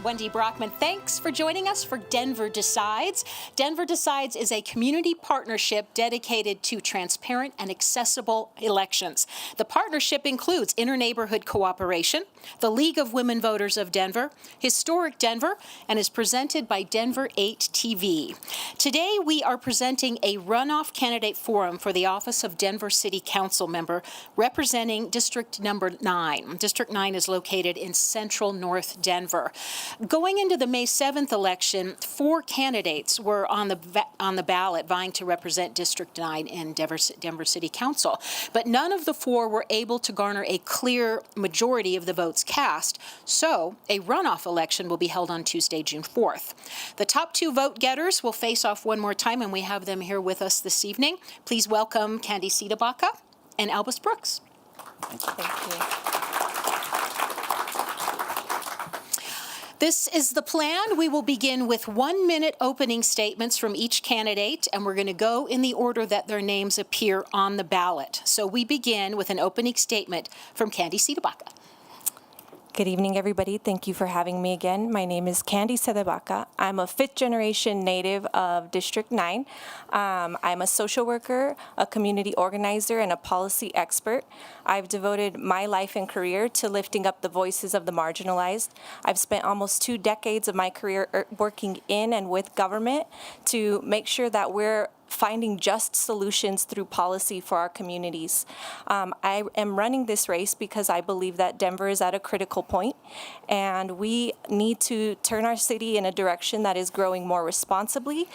Wendy Brockman. Thanks for joining us for Denver Decides. Denver Decides is a community partnership dedicated to transparent and accessible elections. The partnership includes Interneighborhood Cooperation, the League of Women Voters of Denver, Historic Denver, and is presented by Denver 8 TV. Today, we are presenting a runoff candidate forum for the office of Denver City Council member representing District Number 9. District 9 is located in central North Denver. Going into the May 7th election, 4 candidates were on the ballot vying to represent District 9 in Denver City Council, but none of the 4 were able to garner a clear majority of the votes cast, so a runoff election will be held on Tuesday, June 4th. The top 2 vote getters will face off one more time, and we have them here with us this evening. Please welcome Candy Sitabaca and Albus Brooks. Thank you. This is the plan. We will begin with 1-minute opening statements from each candidate, and we're going to go in the order that their names appear on the ballot. So we begin with an opening statement from Candy Sitabaca. Good evening, everybody. Thank you for having me again. My name is Candy Sitabaca. I'm a 5th-generation native of District 9. I'm a social worker, a community organizer, and a policy expert. I've devoted my life and career to lifting up the voices of the marginalized. I've spent almost 2 decades of my career working in and with government to make sure that we're finding just solutions through policy for our communities. I am running this race because I believe that Denver is at a critical point, and we need to turn our city in a direction that is growing more responsibly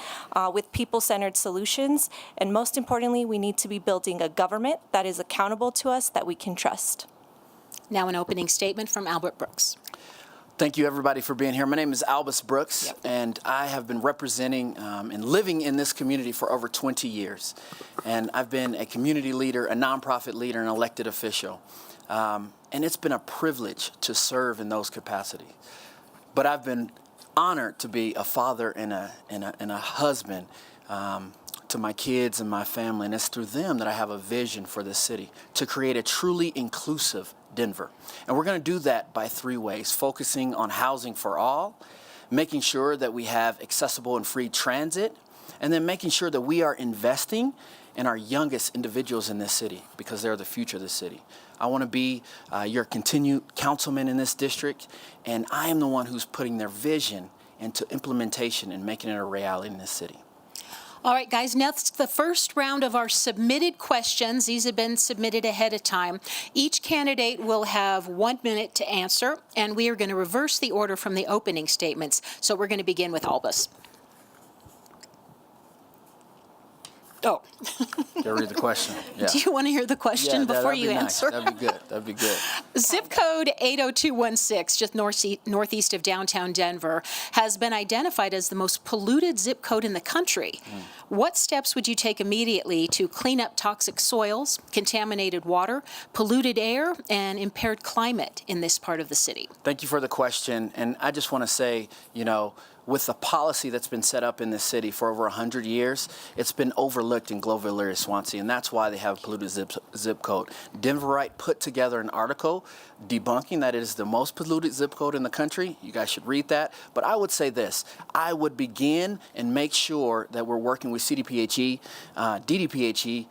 with people-centered solutions, and most importantly, we need to be building a government that is accountable to us that we can trust. Now an opening statement from Albert Brooks. Thank you, everybody, for being here. My name is Albus Brooks, and I have been representing and living in this community for over 20 years. And I've been a community leader, a nonprofit leader, an elected official. And it's been a privilege to serve in those capacities. But I've been honored to be a father and a husband to my kids and my family. And it's through them that I have a vision for this city, to create a truly inclusive Denver. And we're going to do that by 3 ways: focusing on housing for all, making sure that we have accessible and free transit, and then making sure that we are investing in our youngest individuals in this city, because they're the future of this city. I want to be your continued councilman in this district, and I am the one who's putting their vision into implementation and making it a reality in this city. All right, guys, now it's the first round of our submitted questions. These have been submitted ahead of time. Each candidate will have 1 minute to answer, and we are going to reverse the order from the opening statements. So we're going to begin with Albus. Oh. Go read the question. Yeah. Do you want to hear the question before you answer? That'd be good. That'd be good. Zip code 80216, just northeast of downtown Denver, has been identified as the most polluted zip code in the country. What steps would you take immediately to clean up toxic soils, contaminated water, polluted air, and impaired climate in this part of the city? Thank you for the question. And I just want to say, with the policy that's been set up in this city for over 100 years, it's been overlooked in Globeville area, Swansea, and that's why they have a polluted zip code. Denverite put together an article debunking that it is the most polluted zip code in the country. You guys should read that. But I would say this: I would begin and make sure that we're working with CDPHE, DDPHE,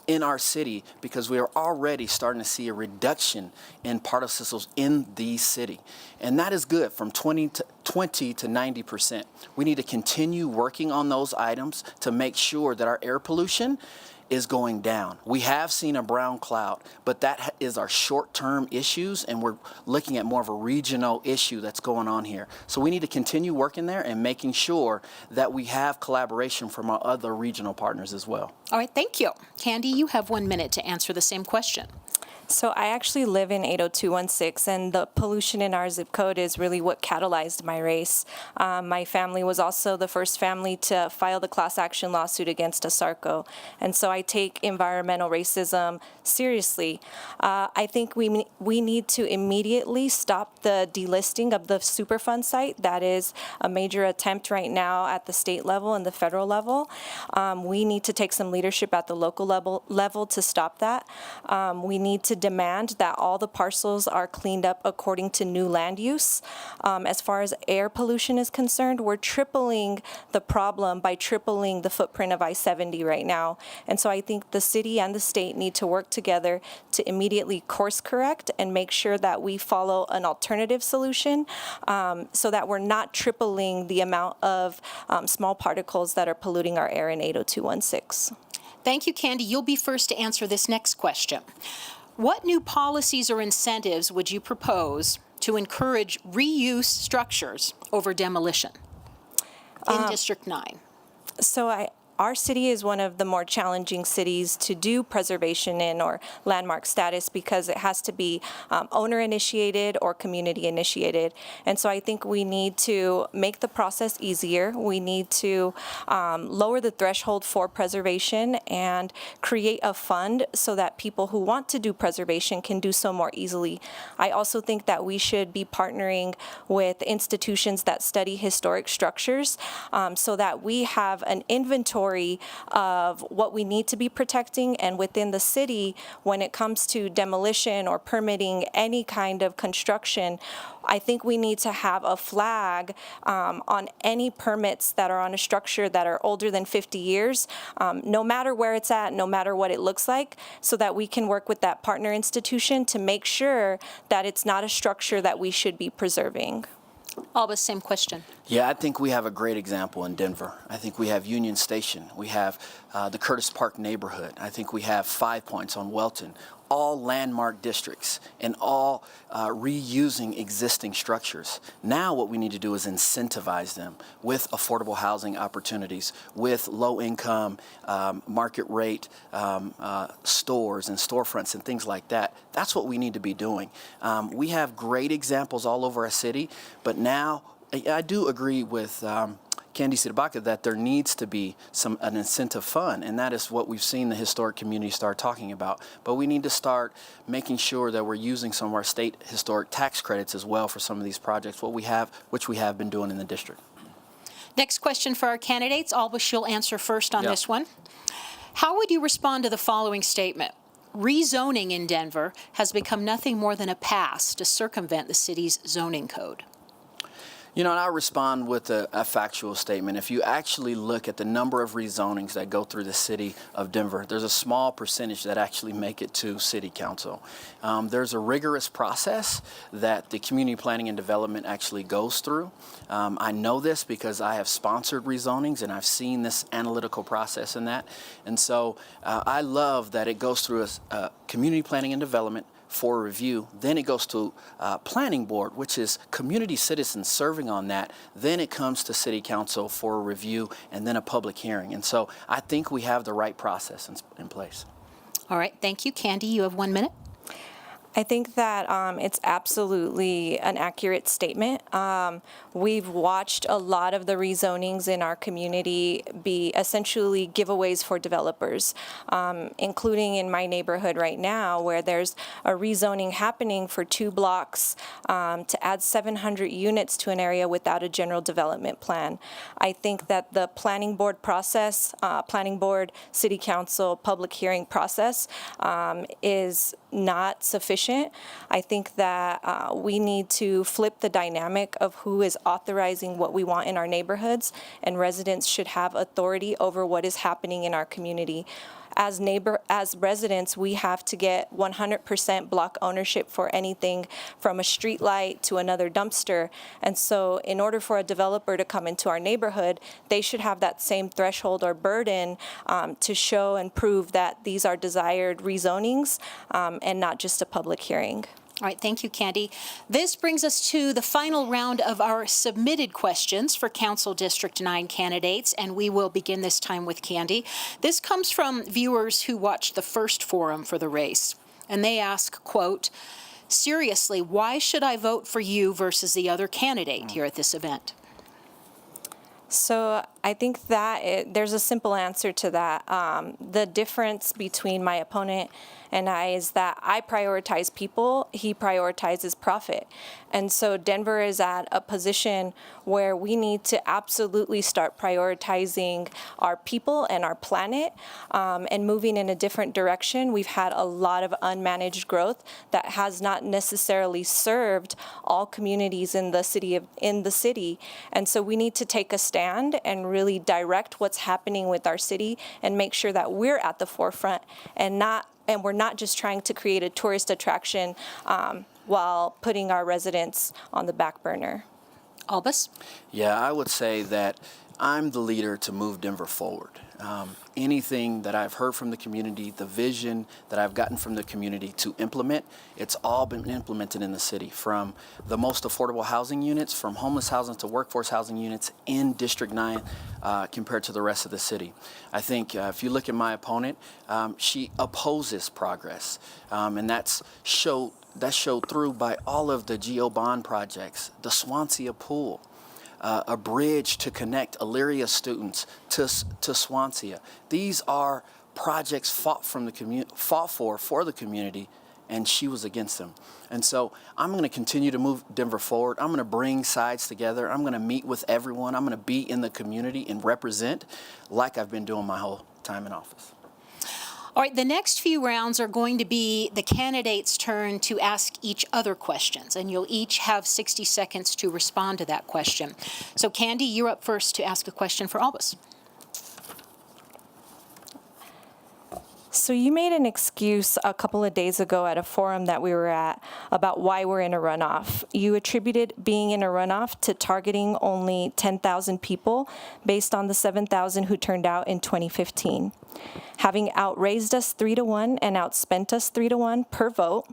in our city, because we are already starting to see a reduction in particles in the city. And that is good, from 20 to 90%. We need to continue working on those items to make sure that our air pollution is going down. We have seen a brown cloud, but that is our short-term issues, and we're looking at more of a regional issue that's going on here. So we need to continue working there and making sure that we have collaboration from our other regional partners as well. All right, thank you. Candy, you have 1 minute to answer the same question. So I actually live in 80216, and the pollution in our zip code is really what catalyzed my race. My family was also the first family to file the class action lawsuit against ASARCO, and so I take environmental racism seriously. I think we need to immediately stop the delisting of the Superfund site. That is a major attempt right now at the state level and the federal level. We need to take some leadership at the local level to stop that. We need to demand that all the parcels are cleaned up according to new land use. As far as air pollution is concerned, we're tripling the problem by tripling the footprint of I-70 right now. And so I think the city and the state need to work together to immediately course correct and make sure that we follow an alternative solution so that we're not tripling the amount of small particles that are polluting our air in 80216. Thank you, Candy. You'll be first to answer this next question. What new policies or incentives would you propose to encourage reuse structures over demolition in District 9? So our city is one of the more challenging cities to do preservation in or landmark status because it has to be owner-initiated or community-initiated. And so I think we need to make the process easier. We need to lower the threshold for preservation and create a fund so that people who want to do preservation can do so more easily. I also think that we should be partnering with institutions that study historic structures so that we have an inventory of what we need to be protecting, and within the city, when it comes to demolition or permitting any kind of construction, I think we need to have a flag on any permits that are on a structure that are older than 50 years, no matter where it's at, no matter what it looks like, so that we can work with that partner institution to make sure that it's not a structure that we should be preserving. Alba, same question. Yeah, I think we have a great example in Denver. I think we have Union Station. We have the Curtis Park neighborhood. I think we have 5 Points on Welton, all landmark districts and all reusing existing structures. Now what we need to do is incentivize them with affordable housing opportunities, with low-income, market rate stores and storefronts and things like that. That's what we need to be doing. We have great examples all over our city, but now I do agree with Candy Sidibaka that there needs to be an incentive fund, and that is what we've seen the historic community start talking about. But we need to start making sure that we're using some of our state historic tax credits as well for some of these projects, which we have been doing in the district. Next question for our candidates. Alba, you'll answer first on this one. How would you respond to the following statement? Rezoning in Denver has become nothing more than a pass to circumvent the city's zoning code. You know, and I'll respond with a factual statement. If you actually look at the number of rezonings that go through the city of Denver, there's a small percentage that actually make it to city council. There's a rigorous process that the community planning and development actually goes through. I know this because I have sponsored rezonings and I've seen this analytical process in that. And so I love that it goes through a community planning and development for review. Then it goes to planning board, which is community citizens serving on that. Then it comes to city council for a review and then a public hearing. And so I think we have the right process in place. All right, thank you. Candy, you have 1 minute. I think that it's absolutely an accurate statement. We've watched a lot of the rezonings in our community be essentially giveaways for developers, including in my neighborhood right now, where there's a rezoning happening for 2 blocks to add 700 units to an area without a general development plan. I think that the planning board process, planning board, city council, public hearing process is not sufficient. I think that we need to flip the dynamic of who is authorizing what we want in our neighborhoods, and residents should have authority over what is happening in our community. As residents, we have to get 100% block ownership for anything from a street light to another dumpster. And so in order for a developer to come into our neighborhood, they should have that same threshold or burden to show and prove that these are desired rezonings and not just a public hearing. All right, thank you, Candy. This brings us to the final round of our submitted questions for Council District 9 candidates, and we will begin this time with Candy. This comes from viewers who watched the first forum for the race, and they ask, quote, seriously, why should I vote for you versus the other candidate here at this event? So I think that there's a simple answer to that. The difference between my opponent and I is that I prioritize people, he prioritizes profit. And so Denver is at a position where we need to absolutely start prioritizing our people and our planet and moving in a different direction. We've had a lot of unmanaged growth that has not necessarily served all communities in the city. And so we need to take a stand and really direct what's happening with our city and make sure that we're at the forefront and we're not just trying to create a tourist attraction while putting our residents on the back burner. Albus? Yeah, I would say that I'm the leader to move Denver forward. Anything that I've heard from the community, the vision that I've gotten from the community to implement, it's all been implemented in the city, from the most affordable housing units, from homeless housing to workforce housing units in District 9 compared to the rest of the city. I think if you look at my opponent, she opposes progress, and that's showed through by all of the GO bond projects, the Swansea pool, a bridge to connect Elyria students to Swansea. These are projects fought for the community, and she was against them. And so I'm going to continue to move Denver forward. I'm going to bring sides together. I'm going to meet with everyone. I'm going to be in the community and represent like I've been doing my whole time in office. All right, the next few rounds are going to be the candidates' turn to ask each other questions, and you'll each have 60 seconds to respond to that question. So, Candy, you're up first to ask a question for Albus. So you made an excuse a couple of days ago at a forum that we were at about why we're in a runoff. You attributed being in a runoff to targeting only 10,000 people based on the 7,000 who turned out in 2015. Having outraised us 3-1 and outspent us 3-1 per vote,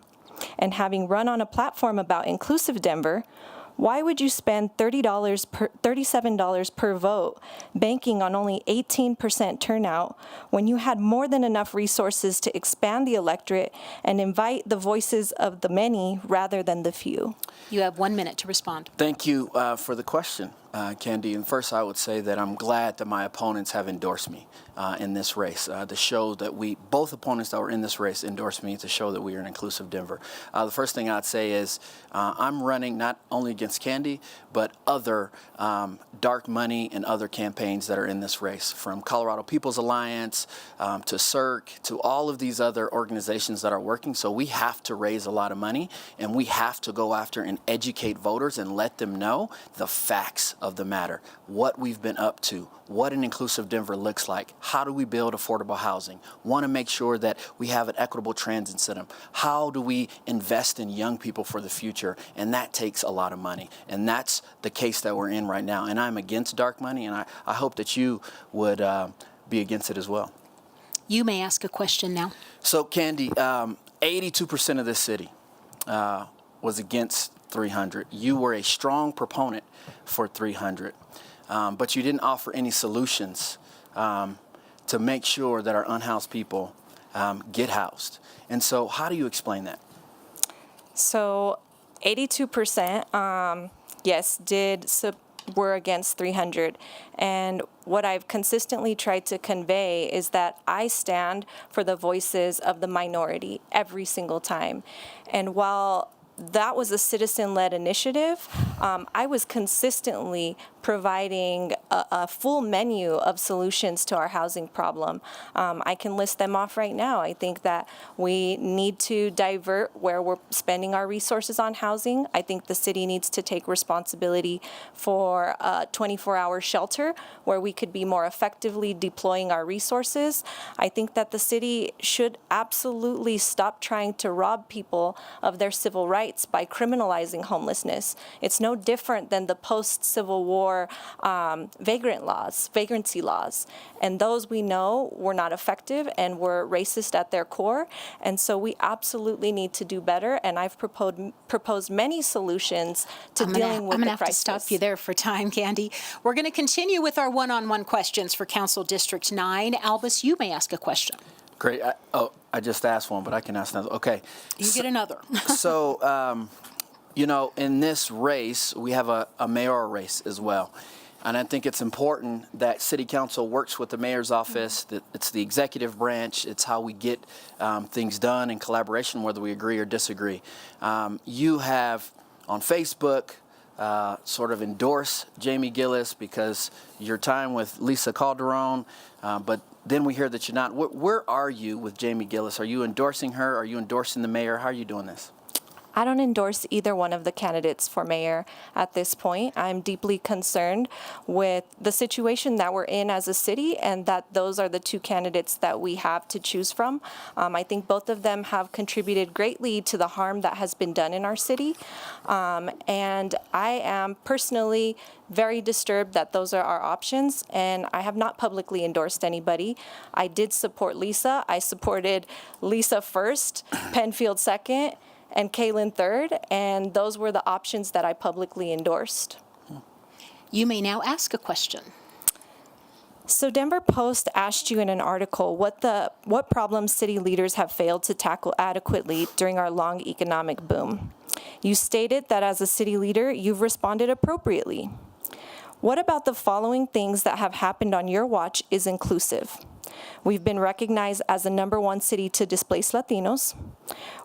and having run on a platform about inclusive Denver, why would you spend $37 per vote banking on only 18% turnout when you had more than enough resources to expand the electorate and invite the voices of the many rather than the few? You have 1 minute to respond. Thank you for the question, Candy. And first, I would say that I'm glad that my opponents have endorsed me in this race to show that both opponents that were in this race endorsed me to show that we are an inclusive Denver. The first thing I'd say is I'm running not only against Candy, but other dark money and other campaigns that are in this race, from Colorado People's Alliance to CIRC to all of these other organizations that are working. So we have to raise a lot of money, and we have to go after and educate voters and let them know the facts of the matter, what we've been up to, what an inclusive Denver looks like, how do we build affordable housing, want to make sure that we have an equitable transit system, how do we invest in young people for the future, and that takes a lot of money. And that's the case that we're in right now. And I'm against dark money, and I hope that you would be against it as well. You may ask a question now. So, Candy, 82% of this city was against 300. You were a strong proponent for 300, but you didn't offer any solutions to make sure that our unhoused people get housed. And so how do you explain that? So 82%, yes, were against 300. And what I've consistently tried to convey is that I stand for the voices of the minority every single time. And while that was a citizen-led initiative, I was consistently providing a full menu of solutions to our housing problem. I can list them off right now. I think that we need to divert where we're spending our resources on housing. I think the city needs to take responsibility for a 24-hour shelter where we could be more effectively deploying our resources. I think that the city should absolutely stop trying to rob people of their civil rights by criminalizing homelessness. It's no different than the post-Civil War vagrancy laws. And those we know were not effective and were racist at their core. And so we absolutely need to do better. And I've proposed many solutions to dealing with the crisis. I'm going to have to stop you there for time, Candy. We're going to continue with our one-on-one questions for Council District 9. Albus, you may ask a question. Great. I just asked one, but I can ask another. Okay. You get another. So, in this race, we have a mayoral race as well. And I think it's important that City Council works with the mayor's office, that it's the executive branch, it's how we get things done in collaboration, whether we agree or disagree. You have on Facebook sort of endorsed Jamie Gillis because your time with Lisa Calderon, but then we hear that you're not. Where are you with Jamie Gillis? Are you endorsing her? Are you endorsing the mayor? How are you doing this? I don't endorse either one of the candidates for mayor at this point. I'm deeply concerned with the situation that we're in as a city, and that those are the two candidates that we have to choose from. I think both of them have contributed greatly to the harm that has been done in our city. And I am personally very disturbed that those are our options, and I have not publicly endorsed anybody. I did support Lisa. I supported Lisa first, Penfield second, and Kaylin third, and those were the options that I publicly endorsed. You may now ask a question. So Denver Post asked you in an article what problems city leaders have failed to tackle adequately during our long economic boom. You stated that as a city leader, you've responded appropriately. What about the following things that have happened on your watch is inclusive? We've been recognized as the #1 city to displace Latinos.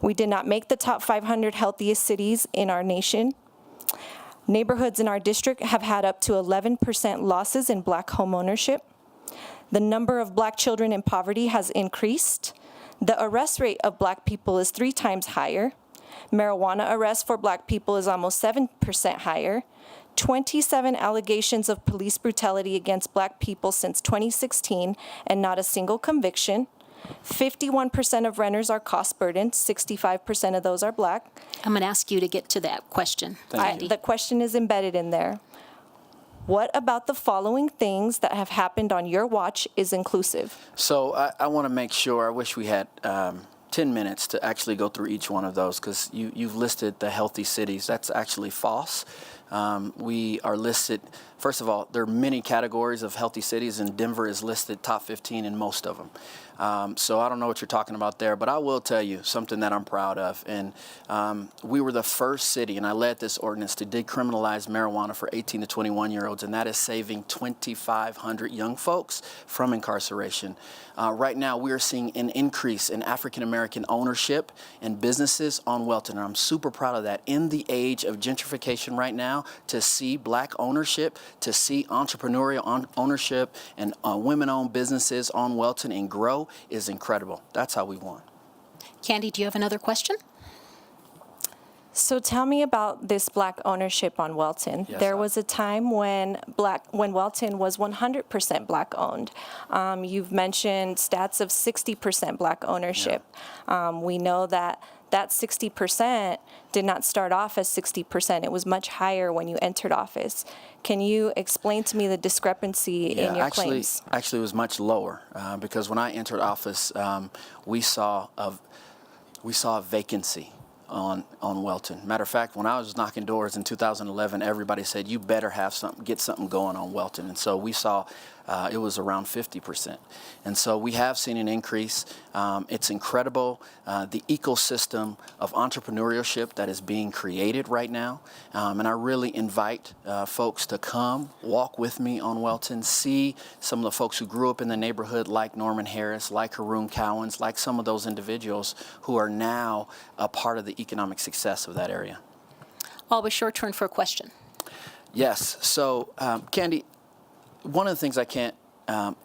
We did not make the top 500 healthiest cities in our nation. Neighborhoods in our district have had up to 11% losses in Black home ownership. The number of Black children in poverty has increased. The arrest rate of Black people is 3 times higher. Marijuana arrests for Black people is almost 7% higher. 27 allegations of police brutality against Black people since 2016, and not a single conviction. 51% of renters are cost burdened, 65% of those are Black. I'm going to ask you to get to that question. The question is embedded in there. What about the following things that have happened on your watch is inclusive? So I want to make sure, I wish we had 10 minutes to actually go through each one of those, because you've listed the healthy cities. That's actually false. We are listed, first of all, there are many categories of healthy cities, and Denver is listed top 15 in most of them. So I don't know what you're talking about there, but I will tell you something that I'm proud of. And we were the first city, and I led this ordinance to decriminalize marijuana for 18 to 21-year-olds, and that is saving 2,500 young folks from incarceration. Right now, we are seeing an increase in African-American ownership and businesses on Welton, and I'm super proud of that. In the age of gentrification right now, to see Black ownership, to see entrepreneurial ownership and women-owned businesses on Welton and grow is incredible. That's how we won. Candy, do you have another question? So tell me about this Black ownership on Welton. Yes, there was a time when Welton was 100% Black owned. You've mentioned stats of 60% Black ownership. Yeah. We know that 60% did not start off as 60%. It was much higher when you entered office. Can you explain to me the discrepancy in your claims? Actually, it was much lower because when I entered office, we saw a vacancy on Welton. Matter of fact, when I was knocking doors in 2011, everybody said, you better have something, get something going on Welton. And so we saw it was around 50%. And so we have seen an increase. It's incredible, the ecosystem of entrepreneurship that is being created right now. And I really invite folks to come, walk with me on Welton, see some of the folks who grew up in the neighborhood like Norman Harris, like Haroon Cowens, like some of those individuals who are now a part of the economic success of that area. Always your turn for a question. Yes. So, Candy, one of the things I can't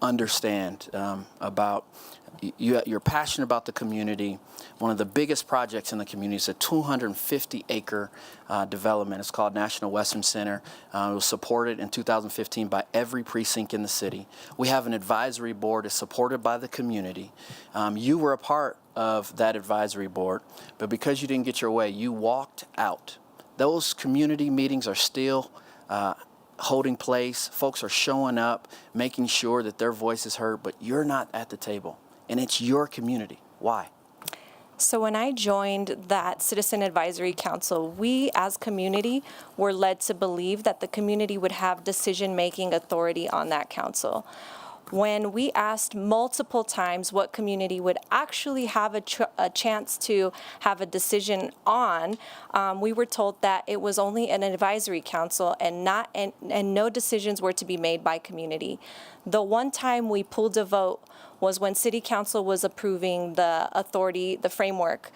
understand about you're passionate about the community. One of the biggest projects in the community is a 250-acre development. It's called National Western Center. It was supported in 2015 by every precinct in the city. We have an advisory board that's supported by the community. You were a part of that advisory board, but because you didn't get your way, you walked out. Those community meetings are still holding place. Folks are showing up, making sure that their voice is heard, but you're not at the table. And it's your community. Why? So when I joined that Citizen Advisory Council, we as community were led to believe that the community would have decision-making authority on that council. When we asked multiple times what community would actually have a chance to have a decision on, we were told that it was only an advisory council and no decisions were to be made by community. The one time we pulled a vote was when City Council was approving the authority, the framework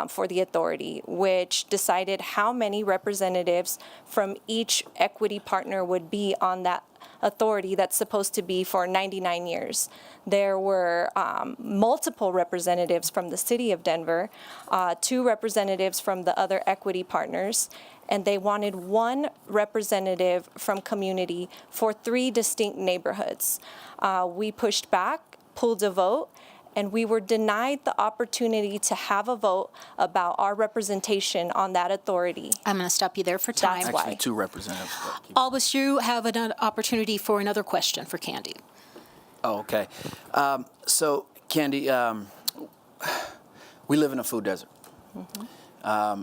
for the authority, which decided how many representatives from each equity partner would be on that authority that's supposed to be for 99 years. There were multiple representatives from the City of Denver, 2 representatives from the other equity partners, and they wanted 1 representative from community for 3 distinct neighborhoods. We pushed back, pulled a vote, and we were denied the opportunity to have a vote about our representation on that authority. I'm going to stop you there for time. That's why. Actually, 2 representatives. Albus, you have an opportunity for another question for Candy. Oh, okay. So, Candy, we live in a food desert.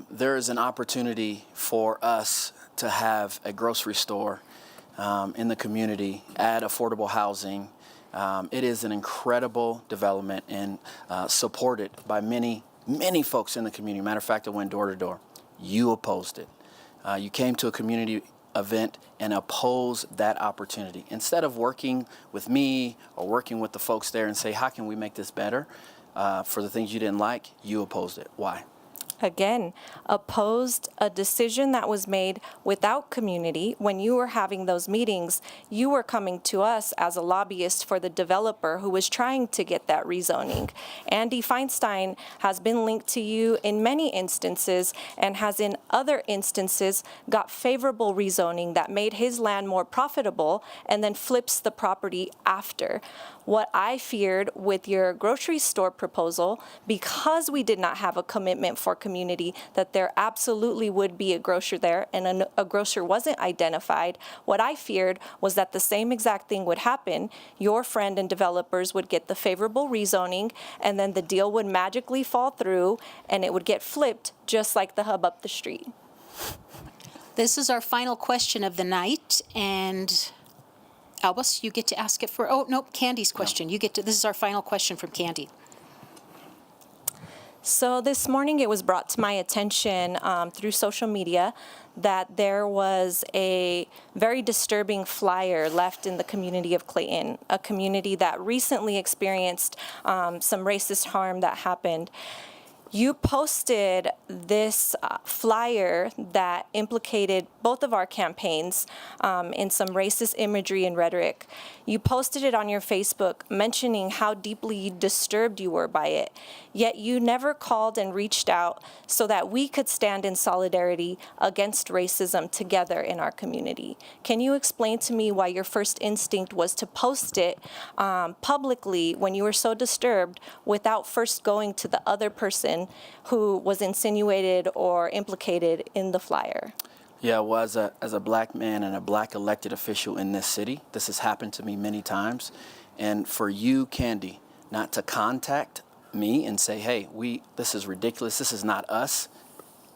There is an opportunity for us to have a grocery store in the community, add affordable housing. It is an incredible development and supported by many folks in the community. Matter of fact, I went door to door. You opposed it. You came to a community event and opposed that opportunity. Instead of working with me or working with the folks there and say, how can we make this better for the things you didn't like, you opposed it. Why? Again, opposed a decision that was made without community. When you were having those meetings, you were coming to us as a lobbyist for the developer who was trying to get that rezoning. Andy Feinstein has been linked to you in many instances and has in other instances got favorable rezoning that made his land more profitable and then flips the property after. What I feared with your grocery store proposal, because we did not have a commitment for community that there absolutely would be a grocer there and a grocer wasn't identified, what I feared was that the same exact thing would happen. Your friend and developers would get the favorable rezoning and then the deal would magically fall through and it would get flipped just like the hub up the street. This is our final question of the night, and Albus, you get to ask it for, oh, nope, Candy's question. You get to, this is our final question from Candy. So this morning it was brought to my attention through social media that there was a very disturbing flyer left in the community of Clayton, a community that recently experienced some racist harm that happened. You posted this flyer that implicated both of our campaigns in some racist imagery and rhetoric. You posted it on your Facebook mentioning how deeply disturbed you were by it, yet you never called and reached out so that we could stand in solidarity against racism together in our community. Can you explain to me why your first instinct was to post it publicly when you were so disturbed without first going to the other person who was insinuated or implicated in the flyer? Yeah, well, as a black man and a black elected official in this city, this has happened to me many times. And for you, Candy, not to contact me and say, hey, this is ridiculous, this is not us,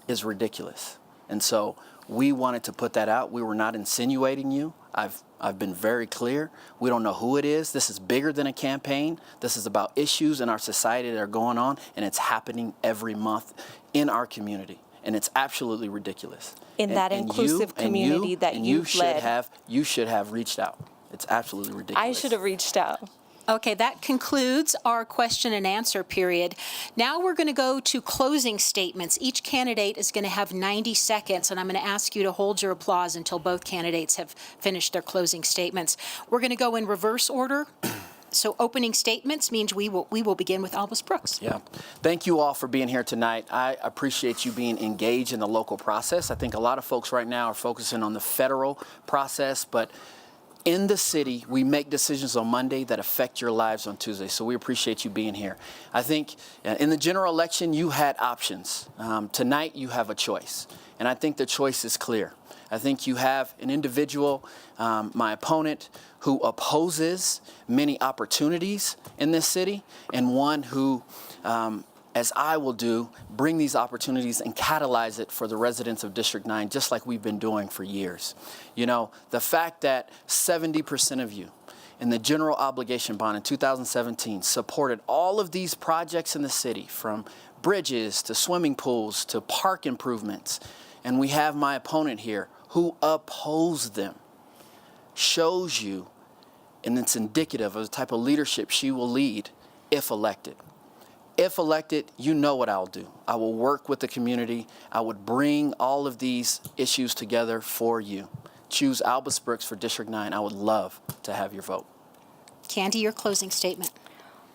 is ridiculous. And so we wanted to put that out. We were not insinuating you. I've been very clear. We don't know who it is. This is bigger than a campaign. This is about issues in our society that are going on, and it's happening every month in our community. And it's absolutely ridiculous. In that inclusive community that you've led. You should have reached out. It's absolutely ridiculous. I should have reached out. Okay, that concludes our question and answer period. Now we're going to go to closing statements. Each candidate is going to have 90 seconds, and I'm going to ask you to hold your applause until both candidates have finished their closing statements. We're going to go in reverse order. So opening statements means we will begin with Albus Brooks. Yeah. Thank you all for being here tonight. I appreciate you being engaged in the local process. I think a lot of folks right now are focusing on the federal process, but in the city, we make decisions on Monday that affect your lives on Tuesday. So we appreciate you being here. I think in the general election, you had options. Tonight, you have a choice. And I think the choice is clear. I think you have an individual, my opponent, who opposes many opportunities in this city, and one who, as I will do, bring these opportunities and catalyze it for the residents of District 9, just like we've been doing for years. You know, the fact that 70% of you and the general obligation bond in 2017 supported all of these projects in the city, from bridges to swimming pools to park improvements. And we have my opponent here who opposed them. Shows you, and it's indicative of the type of leadership she will lead if elected. If elected, you know what I'll do. I will work with the community. I would bring all of these issues together for you. Choose Albus Brooks for District 9. I would love to have your vote. Candy, your closing statement.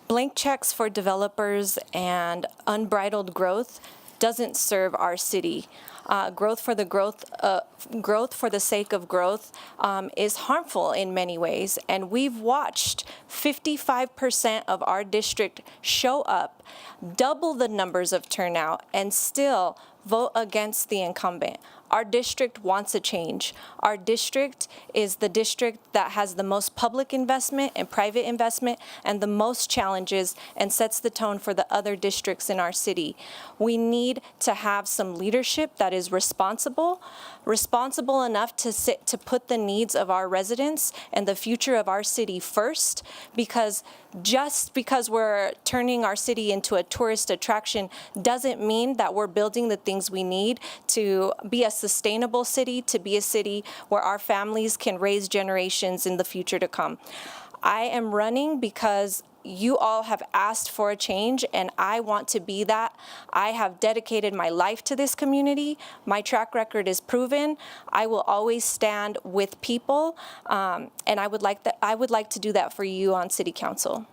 Blank checks for developers and unbridled growth doesn't serve our city. Growth for the sake of growth is harmful in many ways, and we've watched 55% of our district show up, double the numbers of turnout, and still vote against the incumbent. Our district wants a change. Our district is the district that has the most public investment and private investment and the most challenges, and sets the tone for the other districts in our city. We need to have some leadership that is responsible enough to put the needs of our residents and the future of our city first, because just because we're turning our city into a tourist attraction doesn't mean that we're building the things we need to be a sustainable city, to be a city where our families can raise generations in the future to come. I am running because you all have asked for a change, and I want to be that. I have dedicated my life to this community. My track record is proven. I will always stand with people, and I would like to do that for you on City Council.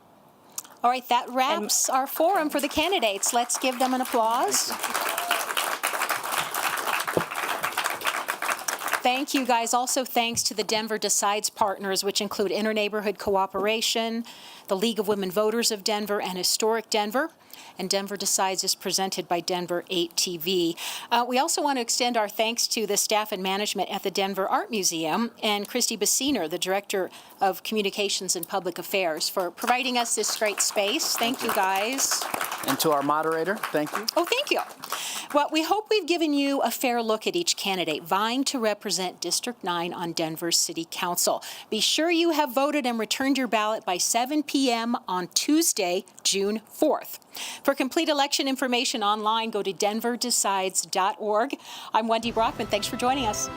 All right, that wraps our forum for the candidates. Let's give them an applause. Thank you, guys. Also, thanks to the Denver Decides partners, which include Interneighborhood Cooperation, the League of Women Voters of Denver, and Historic Denver. And Denver Decides is presented by Denver 8 TV. We also want to extend our thanks to the staff and management at the Denver Art Museum and Christy Bassiner, the Director of Communications and Public Affairs, for providing us this great space. Thank you, guys. And to our moderator, thank you. Oh, thank you. Well, we hope we've given you a fair look at each candidate vying to represent District 9 on Denver City Council. Be sure you have voted and returned your ballot by 7 p.m. on Tuesday, June 4th. For complete election information online, go to denverdecides.org. I'm Wendy Brockman. Thanks for joining us.